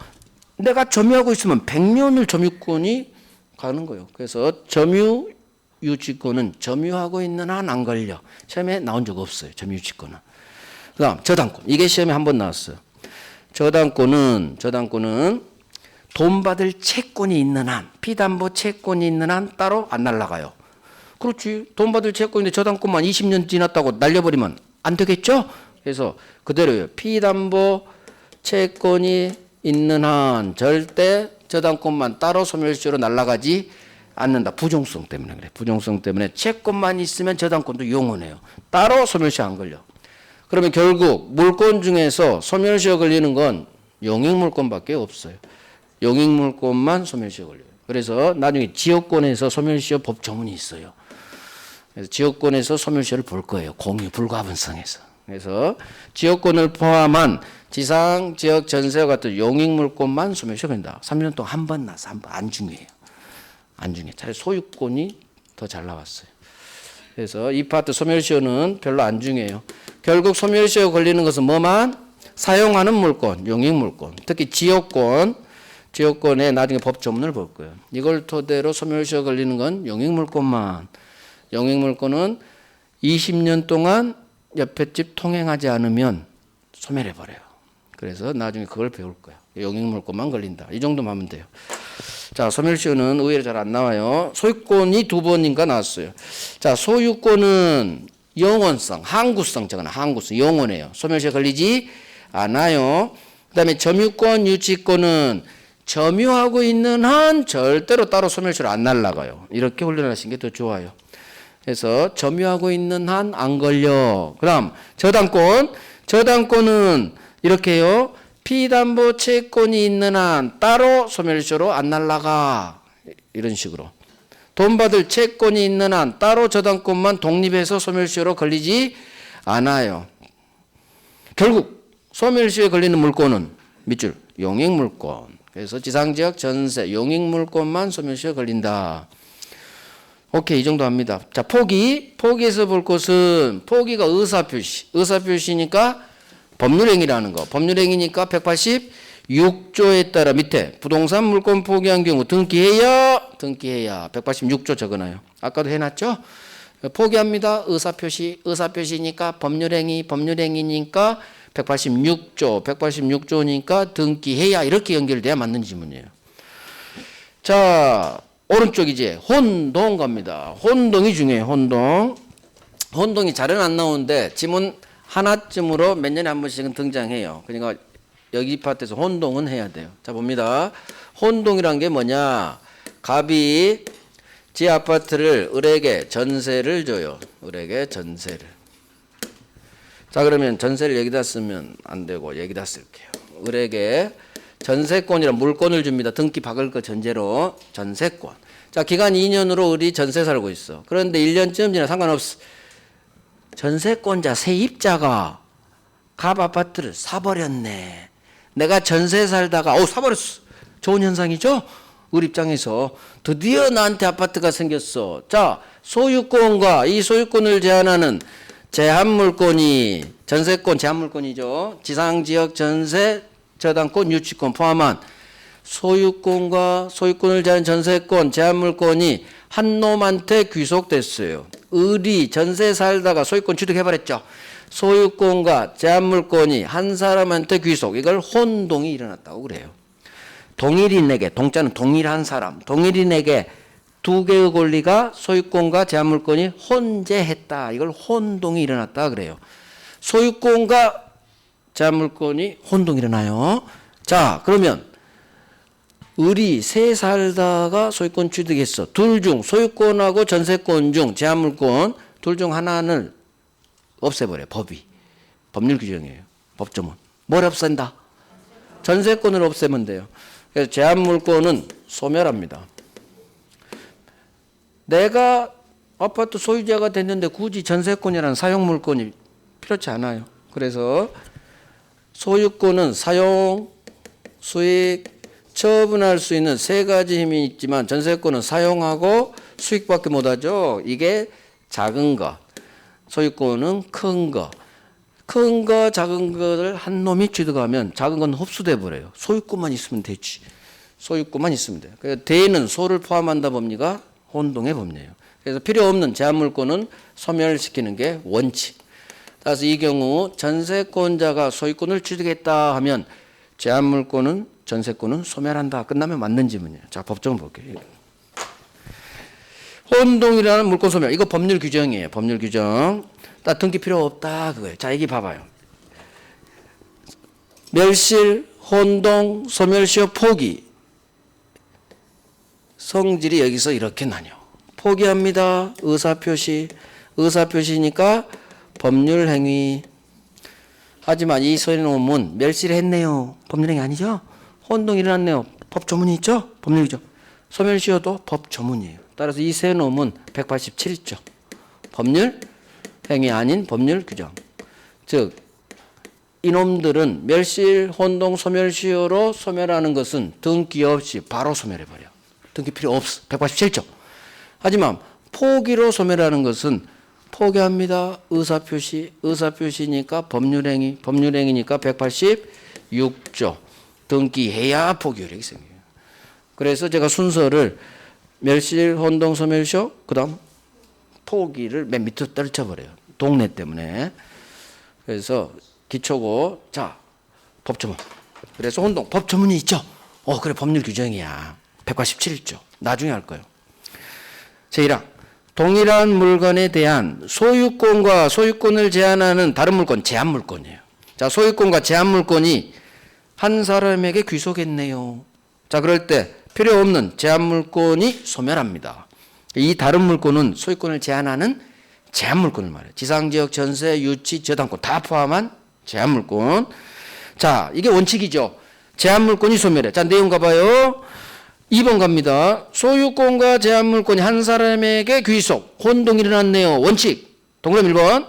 내가 점유하고 있으면 100년을 점유권이 가는 거예요. 그래서 점유, 유치권은 점유하고 있는 한 안 걸려. 시험에 나온 적 없어요. 점유, 유치권은. 그 다음 저당권. 이게 시험에 한 번 나왔어요. 저당권은 돈 받을 채권이 있는 한, 피담보 채권이 있는 한 따로 안 날아가요. 그렇지. 돈 받을 채권인데 저당권만 20년 지났다고 날려버리면 안 되겠죠? 그래서 그대로요. 피담보 채권이 있는 한 절대 저당권만 따로 소멸시효로 날아가지 않는다. 부종성 때문에 그래. 부종성 때문에 채권만 있으면 저당권도 영원해요. 따로 소멸시효 안 걸려. 그러면 결국 물권 중에서 소멸시효 걸리는 건 용익물권밖에 없어요. 용익물권만 소멸시효 걸려요. 그래서 나중에 지역권에서 소멸시효 법조문이 있어요. 그래서 지역권에서 소멸시효를 볼 거예요. 공유 불가분성에서. 그래서 지역권을 포함한 지상, 지역, 전세와 같은 용익물권만 소멸시효 걸린다. 3년 동안 한 번 나서 한 번 안 중요해요. 안 중요해. 차라리 소유권이 더 잘 나왔어요. 그래서 이 파트 소멸시효는 별로 안 중요해요. 결국 소멸시효 걸리는 것은 뭐만? 사용하는 물권, 용익물권. 특히 지역권에 나중에 법조문을 볼 거예요. 이걸 토대로 소멸시효 걸리는 건 용익물권만. 용익물권은 20년 동안 옆에 집 통행하지 않으면 소멸해버려요. 그래서 나중에 그걸 배울 거야. 용익물권만 걸린다. 이 정도만 하면 돼요. 자, 소멸시효는 의외로 잘 안 나와요. 소유권이 두 번인가 나왔어요. 자, 소유권은 영원성, 항구성, 항구성, 영원해요. 소멸시효 걸리지 않아요. 그 다음에 점유권, 유치권은 점유하고 있는 한 절대로 따로 소멸시효로 안 날아가요. 이렇게 훈련하시는 게 더 좋아요. 그래서 점유하고 있는 한 안 걸려. 그 다음 저당권은 이렇게요. 피담보 채권이 있는 한 따로 소멸시효로 안 날아가. 이런 식으로. 돈 받을 채권이 있는 한 따로 저당권만 독립해서 소멸시효로 걸리지 않아요. 결국 소멸시효에 걸리는 물권은 밑줄 용익물권. 그래서 지상지역 전세 용익물권만 소멸시효에 걸린다. 오케이, 이 정도 합니다. 자, 포기에서 볼 것은 포기가 의사표시니까 법률행위라는 거. 법률행위니까 186조에 따라 밑에 부동산 물권 포기한 경우 등기해야 186조 적어놔요. 아까도 해놨죠? 포기합니다. 의사표시니까 법률행위니까 186조니까 등기해야 이렇게 연결돼야 맞는 지문이에요. 자, 오른쪽 이제 혼동 갑니다. 혼동이 중요해요. 혼동이 잘은 안 나오는데 지문 하나쯤으로 몇 년에 한 번씩은 등장해요. 그러니까 여기 파트에서 혼동은 해야 돼요. 자, 봅니다. 혼동이란 게 뭐냐? 갑이 지 아파트를 을에게 전세를 줘요. 을에게 전세를. 자, 그러면 전세를 여기다 쓰면 안 되고 여기다 쓸게요. 을에게 전세권이란 물권을 줍니다. 등기 박을 거 전제로 전세권. 자, 기간 2년으로 을이 전세 살고 있어. 그런데 1년쯤 지나 상관없어. 전세권자 세입자가 갑 아파트를 사버렸네. 내가 전세 살다가 사버렸어. 좋은 현상이죠? 을 입장에서 드디어 나한테 아파트가 생겼어. 자, 소유권과 이 소유권을 제한하는 제한물권이 전세권 제한물권이죠. 지상지역 전세 저당권 유치권 포함한 소유권과 소유권을 제한 전세권 제한물권이 한 놈한테 귀속됐어요. 을이 전세 살다가 소유권 취득해버렸죠. 소유권과 제한물권이 한 사람한테 귀속. 이걸 혼동이 일어났다고 그래요. 동일인에게, 동자는 동일한 사람, 동일인에게 두 개의 권리가 소유권과 제한물권이 혼재했다. 이걸 혼동이 일어났다 그래요. 소유권과 제한물권이 혼동이 일어나요. 자, 그러면 을이 세 살다가 소유권 취득했어. 둘 중 소유권하고 전세권 중 제한물권 둘 중 하나는 없애버려요. 법이. 법률 규정이에요. 법조문. 뭘 없앤다? 전세권을 없애면 돼요. 그래서 제한물권은 소멸합니다. 내가 아파트 소유자가 됐는데 굳이 전세권이라는 사용물권이 필요치 않아요. 그래서 소유권은 사용, 수익, 처분할 수 있는 세 가지 힘이 있지만 전세권은 사용하고 수익밖에 못하죠. 이게 작은 것. 소유권은 큰 거. 큰 거, 작은 거를 한 놈이 취득하면 작은 건 흡수돼 버려요. 소유권만 있으면 되지. 소유권만 있으면 돼요. 그래서 대는 소를 포함한다 법리가 혼동의 법리예요. 그래서 필요 없는 제한물권은 소멸시키는 게 원칙. 따라서 이 경우 전세권자가 소유권을 취득했다 하면 제한물권은 전세권은 소멸한다. 끝나면 맞는 지문이에요. 자, 법정을 볼게요. 혼동이라는 물권 소멸. 이거 법률 규정이에요. 법률 규정. 딱 등기 필요 없다 그거예요. 자, 여기 봐봐요. 멸실, 혼동, 소멸시효, 포기. 성질이 여기서 이렇게 나뉘어. 포기합니다. 의사표시. 의사표시니까 법률행위. 하지만 이 소리놈은 멸실했네요. 법률행위 아니죠? 혼동이 일어났네요. 법조문이 있죠? 법률이죠. 소멸시효도 법조문이에요. 따라서 이 세 놈은 187조. 법률행위 아닌 법률 규정. 즉 이놈들은 멸실, 혼동, 소멸시효로 소멸하는 것은 등기 없이 바로 소멸해버려. 등기 필요 없어. 187조. 하지만 포기로 소멸하는 것은 포기합니다. 의사표시. 의사표시니까 법률행위. 법률행위니까 186조. 등기해야 포기율이 생겨요. 그래서 제가 순서를 멸실, 혼동, 소멸시효, 그 다음 포기를 맨 밑으로 떨쳐버려요. 동네 때문에. 그래서 기초고, 자, 법조문. 그래서 혼동, 법조문이 있죠? 그래, 법률 규정이야. 187조. 나중에 할 거예요. 제1항. 동일한 물건에 대한 소유권과 소유권을 제한하는 다른 물권, 제한물권이에요. 자, 소유권과 제한물권이 한 사람에게 귀속했네요. 자, 그럴 때 필요 없는 제한물권이 소멸합니다. 이 다른 물권은 소유권을 제한하는 제한물권을 말해요. 지상지역, 전세, 유치, 저당권 다 포함한 제한물권. 자, 이게 원칙이죠. 제한물권이 소멸해. 자, 내용 가봐요. 2번 갑니다. 소유권과 제한물권이 한 사람에게 귀속, 혼동이 일어났네요. 원칙. 동그라미 1번.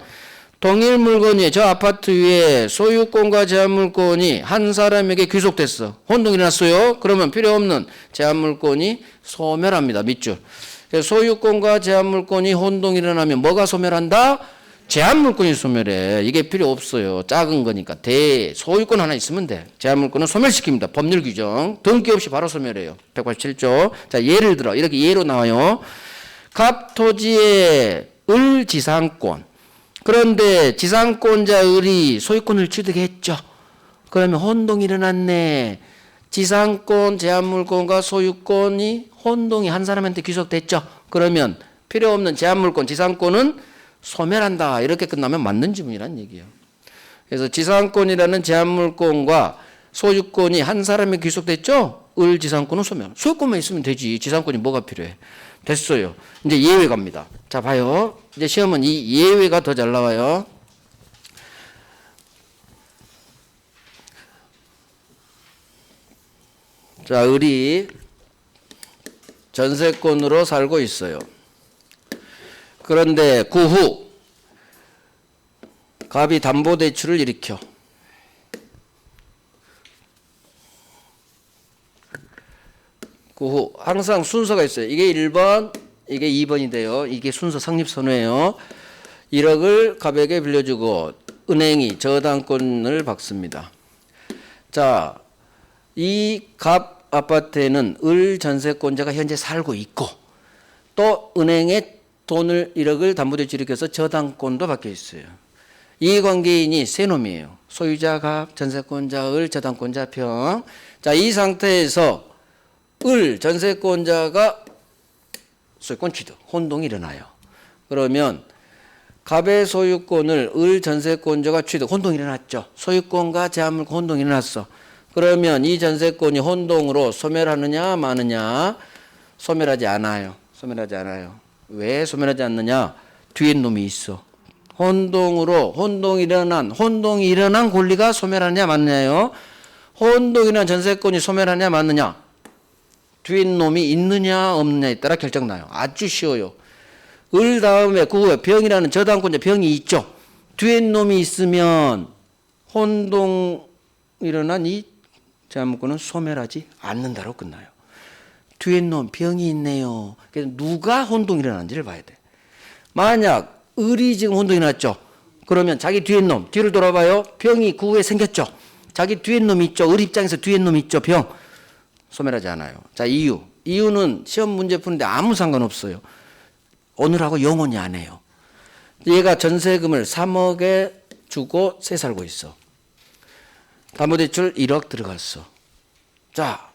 동일 물건 위에 저 아파트 위에 소유권과 제한물권이 한 사람에게 귀속됐어. 혼동이 일어났어요. 그러면 필요 없는 제한물권이 소멸합니다. 밑줄. 소유권과 제한물권이 혼동이 일어나면 뭐가 소멸한다? 제한물권이 소멸해. 이게 필요 없어요. 작은 거니까. 소유권 하나 있으면 돼. 제한물권은 소멸시킵니다. 법률 규정. 등기 없이 바로 소멸해요. 187조. 자, 예를 들어 이렇게 예로 나와요. 갑 토지의 을 지상권. 그런데 지상권자 을이 소유권을 취득했죠. 그러면 혼동이 일어났네. 지상권, 제한물권과 소유권이 혼동이 한 사람한테 귀속됐죠. 그러면 필요 없는 제한물권, 지상권은 소멸한다. 이렇게 끝나면 맞는 지문이란 얘기예요. 그래서 지상권이라는 제한물권과 소유권이 한 사람에 귀속됐죠. 을 지상권은 소멸. 소유권만 있으면 되지. 지상권이 뭐가 필요해. 됐어요. 이제 예외 갑니다. 자, 봐요. 이제 시험은 이 예외가 더 잘 나와요. 자, 을이 전세권으로 살고 있어요. 그런데 그 후 갑이 담보대출을 일으켜. 그 후 항상 순서가 있어요. 이게 1번, 이게 2번이 돼요. 이게 순서 성립선호예요. 1억을 갑에게 빌려주고 은행이 저당권을 받습니다. 자, 이 갑 아파트에는 을 전세권자가 현재 살고 있고 또 은행에 돈을 1억을 담보대출 일으켜서 저당권도 받겨 있어요. 이 관계인이 세 놈이에요. 소유자 갑, 전세권자 을, 저당권자 평. 자, 이 상태에서 을 전세권자가 소유권 취득, 혼동이 일어나요. 그러면 갑의 소유권을 을 전세권자가 취득, 혼동이 일어났죠. 소유권과 제한물권 혼동이 일어났어. 그러면 이 전세권이 혼동으로 소멸하느냐 마느냐? 소멸하지 않아요. 소멸하지 않아요. 왜 소멸하지 않느냐? 뒤에 놈이 있어. 혼동이 일어난 권리가 소멸하느냐 마느냐요? 혼동이 일어난 전세권이 소멸하느냐 마느냐? 뒤에 놈이 있느냐 없느냐에 따라 결정나요. 아주 쉬워요. 을 다음에 그 후에 병이라는 저당권자 병이 있죠. 뒤에 놈이 있으면 혼동 일어난 이 제한물권은 소멸하지 않는다로 끝나요. 뒤에 놈 병이 있네요. 그래서 누가 혼동이 일어났는지를 봐야 돼. 만약 을이 지금 혼동이 났죠. 그러면 자기 뒤에 놈 뒤를 돌아봐요. 병이 그 후에 생겼죠. 자기 뒤에 놈이 있죠. 을 입장에서 뒤에 놈이 있죠. 병. 소멸하지 않아요. 자, 이유는 시험 문제 푸는데 아무 상관없어요. 오늘하고 영원히 안 해요. 얘가 전세금을 3억에 주고 새 살고 있어. 담보대출 1억 들어갔어. 자,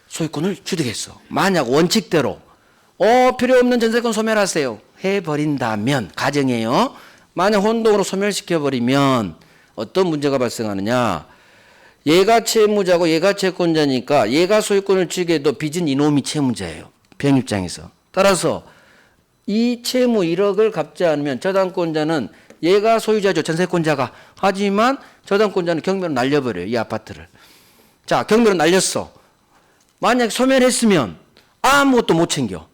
소유권을 취득했어. 만약 원칙대로 필요 없는 전세권 소멸하세요 해버린다면, 가정이에요. 만약 혼동으로 소멸시켜버리면 어떤 문제가 발생하느냐. 얘가 채무자고 얘가 채권자니까 얘가 소유권을 취득해도 빚은 이놈이 채무자예요. 병 입장에서. 따라서 이 채무 1억을 갚지 않으면 저당권자는 얘가 소유자죠. 전세권자가. 하지만 저당권자는 경매로 날려버려요. 이 아파트를. 자, 경매로 날렸어. 만약 소멸했으면 아무것도 못 챙겨.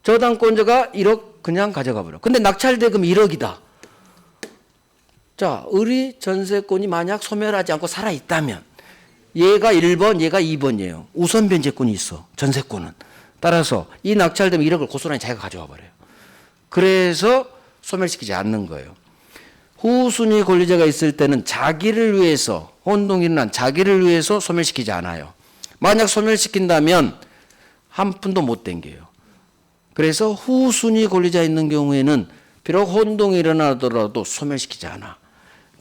저당권자가 1억 그냥 가져가 버려. 근데 낙찰대금 1억이다. 자, 을이 전세권이 만약 소멸하지 않고 살아있다면 얘가 1번, 얘가 2번이에요. 우선 변제권이 있어. 전세권은. 따라서 이 낙찰되면 1억을 고스란히 자기가 가져와 버려요. 그래서 소멸시키지 않는 거예요. 후순위 권리자가 있을 때는 자기를 위해서, 혼동이 일어난 자기를 위해서 소멸시키지 않아요. 만약 소멸시킨다면 한 푼도 못 땡겨요. 그래서 후순위 권리자 있는 경우에는 비록 혼동이 일어나더라도 소멸시키지 않아.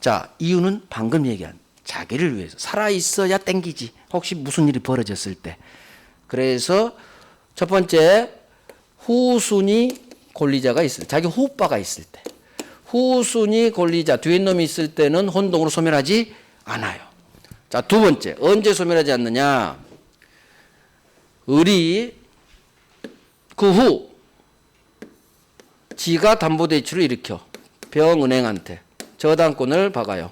자, 이유는 방금 얘기한 자기를 위해서. 살아있어야 땡기지. 혹시 무슨 일이 벌어졌을 때. 그래서 첫 번째, 후순위 권리자가 있을 때, 자기 후빠가 있을 때. 후순위 권리자, 뒤에 놈이 있을 때는 혼동으로 소멸하지 않아요. 자, 두 번째, 언제 소멸하지 않느냐. 을이 그 후 지가 담보대출을 일으켜 병은행한테 저당권을 박아요.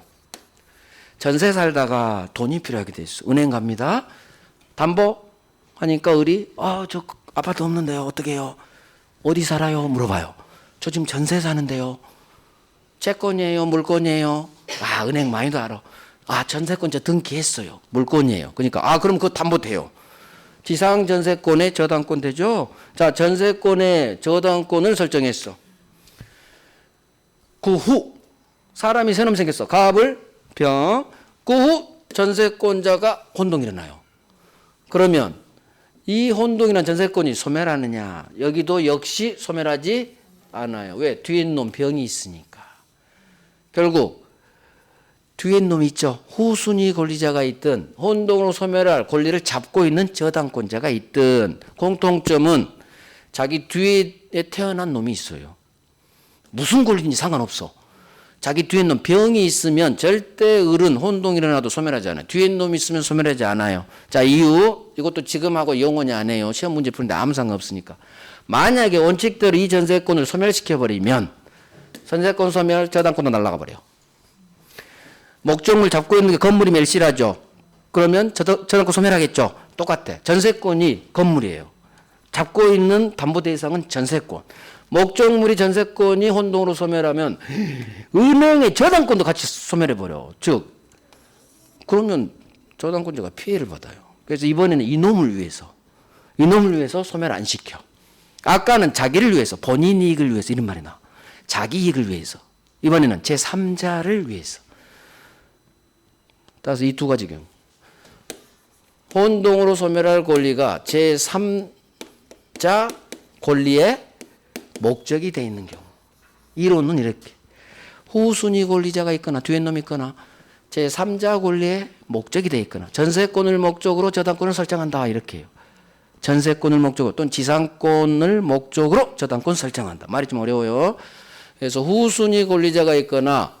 전세 살다가 돈이 필요하게 돼 있어. 은행 갑니다. 담보 하니까 을이 저 아파트 없는데요. 어떻게 해요? 어디 살아요? 물어봐요. 저 지금 전세 사는데요. 채권이에요? 물건이에요? 은행 많이도 알아. 전세권 저 등기했어요. 물건이에요. 그러니까 그럼 그거 담보 돼요. 지상 전세권의 저당권 되죠? 자, 전세권의 저당권을 설정했어. 그 후 사람이 세 놈 생겼어. 갑을 병. 그 후 전세권자가 혼동이 일어나요. 그러면 이 혼동이란 전세권이 소멸하느냐? 여기도 역시 소멸하지 않아요. 왜? 뒤에 놈 병이 있으니까. 결국 뒤에 놈이 있죠. 후순위 권리자가 있든 혼동으로 소멸할 권리를 잡고 있는 저당권자가 있든 공통점은 자기 뒤에 태어난 놈이 있어요. 무슨 권리인지 상관없어. 자기 뒤에 놈 병이 있으면 절대 을은 혼동이 일어나도 소멸하지 않아요. 뒤에 놈이 있으면 소멸하지 않아요. 자, 이유 이것도 지금하고 영원히 안 해요. 시험 문제 푸는데 아무 상관없으니까. 만약에 원칙대로 이 전세권을 소멸시켜버리면 전세권 소멸, 저당권도 날아가 버려. 목적물 잡고 있는 게 건물이 멸실하죠. 그러면 저당권 소멸하겠죠. 똑같아. 전세권이 건물이에요. 잡고 있는 담보 대상은 전세권. 목적물이 전세권이 혼동으로 소멸하면 은행의 저당권도 같이 소멸해버려. 즉 그러면 저당권자가 피해를 받아요. 그래서 이번에는 이놈을 위해서 소멸 안 시켜. 아까는 자기를 위해서, 본인 이익을 위해서 이런 말이 나와. 자기 이익을 위해서. 이번에는 제3자를 위해서. 따라서 이 두 가지 경우. 혼동으로 소멸할 권리가 제3자 권리의 목적이 되어 있는 경우. 이론은 이렇게. 후순위 권리자가 있거나 뒤에 놈이 있거나 제3자 권리의 목적이 되어 있거나 전세권을 목적으로 저당권을 설정한다 이렇게 해요. 전세권을 목적으로 또는 지상권을 목적으로 저당권 설정한다. 말이 좀 어려워요. 그래서 후순위 권리자가 있거나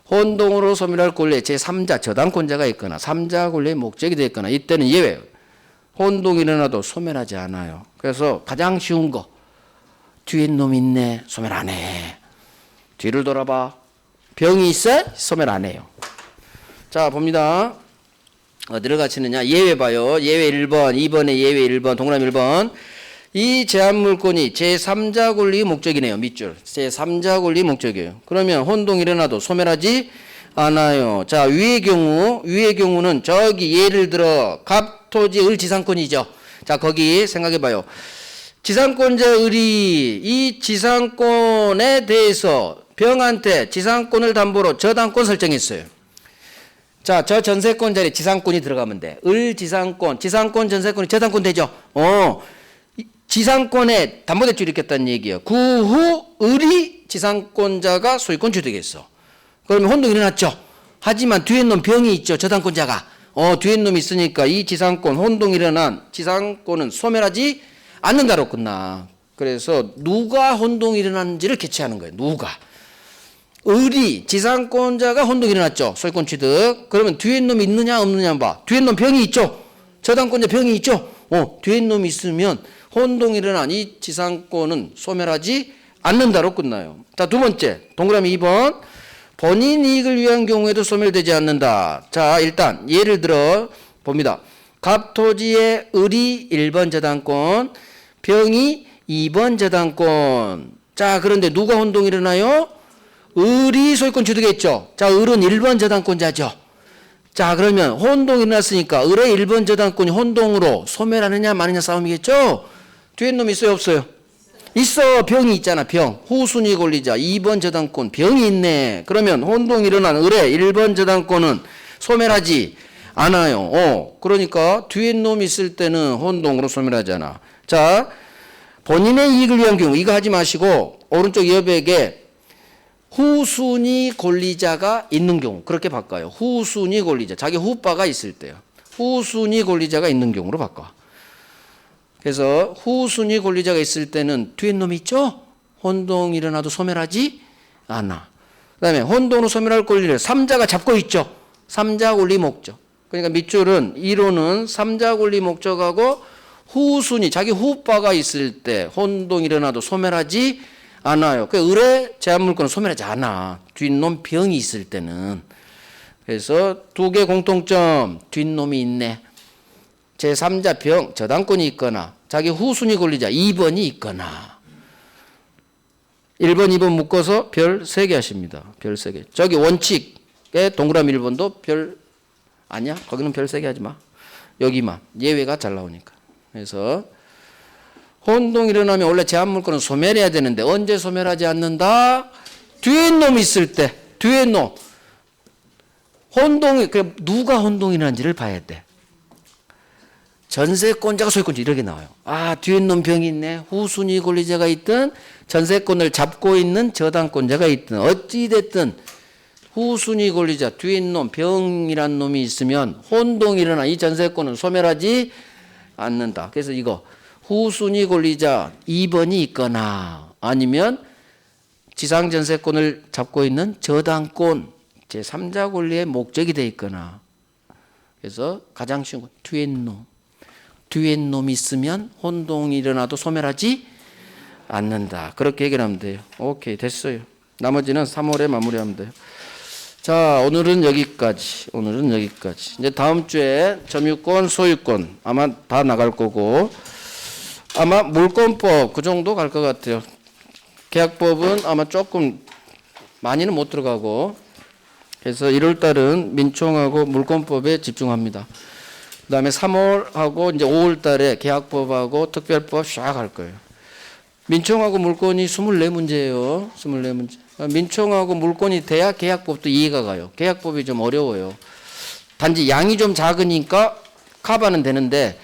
혼동으로 소멸할 권리의 제3자 저당권자가 있거나 3자 권리의 목적이 되어 있거나 이때는 예외예요. 혼동이 일어나도 소멸하지 않아요. 그래서 가장 쉬운 거. 뒤에 놈이 있네. 소멸 안 해. 뒤를 돌아봐. 병이 있어? 소멸 안 해요. 자, 봅니다. 어디를 갖추느냐. 예외 봐요. 예외 1번, 2번에 예외 1번, 동그라미 1번. 이 제한물권이 제3자 권리의 목적이네요. 밑줄. 제3자 권리의 목적이에요. 그러면 혼동이 일어나도 소멸하지 않아요. 자, 위의 경우는 저기 예를 들어 갑, 토지, 을 지상권이죠. 자, 거기 생각해 봐요. 지상권자 을이 이 지상권에 대해서 병한테 지상권을 담보로 저당권 설정했어요. 자, 저 전세권 자리에 지상권이 들어가면 돼. 을 지상권, 전세권이 저당권 되죠. 지상권에 담보대출이 있겠다는 얘기예요. 그 후 을이 지상권자가 소유권 주되겠어. 그러면 혼동이 일어났죠. 하지만 뒤에 놈 병이 있죠. 저당권자가. 뒤에 놈이 있으니까 이 지상권, 혼동이 일어난 지상권은 소멸하지 않는다로 끝나. 그래서 누가 혼동이 일어났는지를 캐치하는 거예요. 누가. 을이 지상권자가 혼동이 일어났죠. 소유권 취득. 그러면 뒤에 놈이 있느냐 없느냐 봐. 뒤에 놈 병이 있죠. 저당권자 병이 있죠. 뒤에 놈이 있으면 혼동이 일어난 이 지상권은 소멸하지 않는다로 끝나요. 자, 두 번째 동그라미 2번. 본인 이익을 위한 경우에도 소멸되지 않는다. 자, 일단 예를 들어 봅니다. 갑토지의 을이 1번 저당권, 병이 2번 저당권. 자, 그런데 누가 혼동이 일어나요? 을이 소유권 취득했죠. 자, 을은 1번 저당권자죠. 자, 그러면 혼동이 일어났으니까 을의 1번 저당권이 혼동으로 소멸하느냐 마느냐 싸움이겠죠. 뒤에 놈 있어요 없어요? 있어. 병이 있잖아. 병. 후순위 권리자 2번 저당권 병이 있네. 그러면 혼동이 일어난 을의 1번 저당권은 소멸하지 않아요. 그러니까 뒤에 놈이 있을 때는 혼동으로 소멸하잖아. 자, 본인의 이익을 위한 경우 이거 하지 마시고 오른쪽 여백에 후순위 권리자가 있는 경우 그렇게 바꿔요. 후순위 권리자. 자기 후빠가 있을 때요. 후순위 권리자가 있는 경우로 바꿔. 그래서 후순위 권리자가 있을 때는 뒤에 놈이 있죠? 혼동이 일어나도 소멸하지 않아. 그 다음에 혼동으로 소멸할 권리를 3자가 잡고 있죠? 3자 권리 목적. 그러니까 밑줄은 이론은 3자 권리 목적하고 후순위 자기 후빠가 있을 때 혼동이 일어나도 소멸하지 않아요. 그 의뢰 제한물건은 소멸하지 않아. 뒷놈 병이 있을 때는. 그래서 두 개 공통점. 뒷놈이 있네. 제3자 병 저당권이 있거나 자기 후순위 권리자 2번이 있거나 1번 2번 묶어서 별 3개 하십니다. 별 3개. 저기 원칙에 동그라미 1번도 별 아니야? 거기는 별 3개 하지 마. 여기만 예외가 잘 나오니까. 그래서 혼동이 일어나면 원래 제한물건은 소멸해야 되는데 언제 소멸하지 않는다? 뒤에 놈이 있을 때. 뒤에 놈. 혼동이 누가 혼동이 일어난지를 봐야 돼. 전세권자가 소유권자 이렇게 나와요. 아, 뒤에 놈 병이 있네. 후순위 권리자가 있든 전세권을 잡고 있는 저당권자가 있든 어찌됐든 후순위 권리자 뒤에 놈 병이란 놈이 있으면 혼동이 일어나 이 전세권은 소멸하지 않는다. 그래서 이거 후순위 권리자 2번이 있거나 아니면 지상전세권을 잡고 있는 저당권 제3자 권리의 목적이 돼 있거나 그래서 가장 쉬운 건 뒤에 놈. 뒤에 놈이 있으면 혼동이 일어나도 소멸하지 않는다. 그렇게 해결하면 돼요. 오케이 됐어요. 나머지는 3월에 마무리하면 돼요. 자 오늘은 여기까지. 이제 다음 주에 점유권 소유권 아마 다 나갈 거고 아마 물권법 그 정도 갈 것 같아요. 계약법은 아마 조금 많이는 못 들어가고 그래서 1월 달은 민총하고 물권법에 집중합니다. 그 다음에 3월하고 이제 5월 달에 계약법하고 특별법 쫙 할 거예요. 민총하고 물권이 24문제예요. 24문제. 민총하고 물권이 돼야 계약법도 이해가 가요. 계약법이 좀 어려워요. 단지 양이 좀 작으니까 커버는 되는데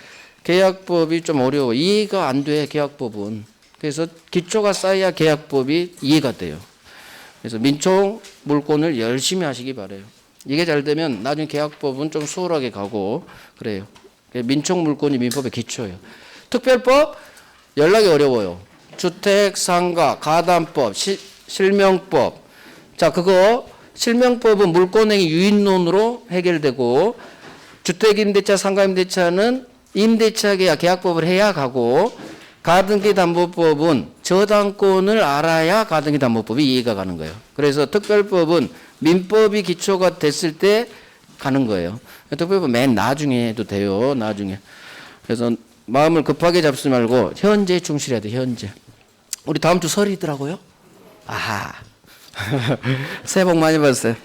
계약법이 좀 어려워. 이해가 안 돼, 계약법은. 그래서 기초가 쌓여야 계약법이 이해가 돼요. 그래서 민총, 물권을 열심히 하시기 바라요. 이게 잘 되면 나중에 계약법은 좀 수월하게 가고 그래요. 민총 물권이 민법의 기초예요. 특별법 연락이 어려워요. 주택, 상가, 가담법, 실명법. 자 그거 실명법은 물권행위 유인론으로 해결되고 주택임대차, 상가임대차는 임대차 계약, 계약법을 해야 가고 가등기담보법은 저당권을 알아야 가등기담보법이 이해가 가는 거예요. 그래서 특별법은 민법이 기초가 됐을 때 가는 거예요. 특별법 맨 나중에 해도 돼요. 나중에. 그래서 마음을 급하게 잡지 말고 현재에 충실해야 돼. 현재. 우리 다음 주 설이더라고요. 아하. 새해 복 많이 받으세요.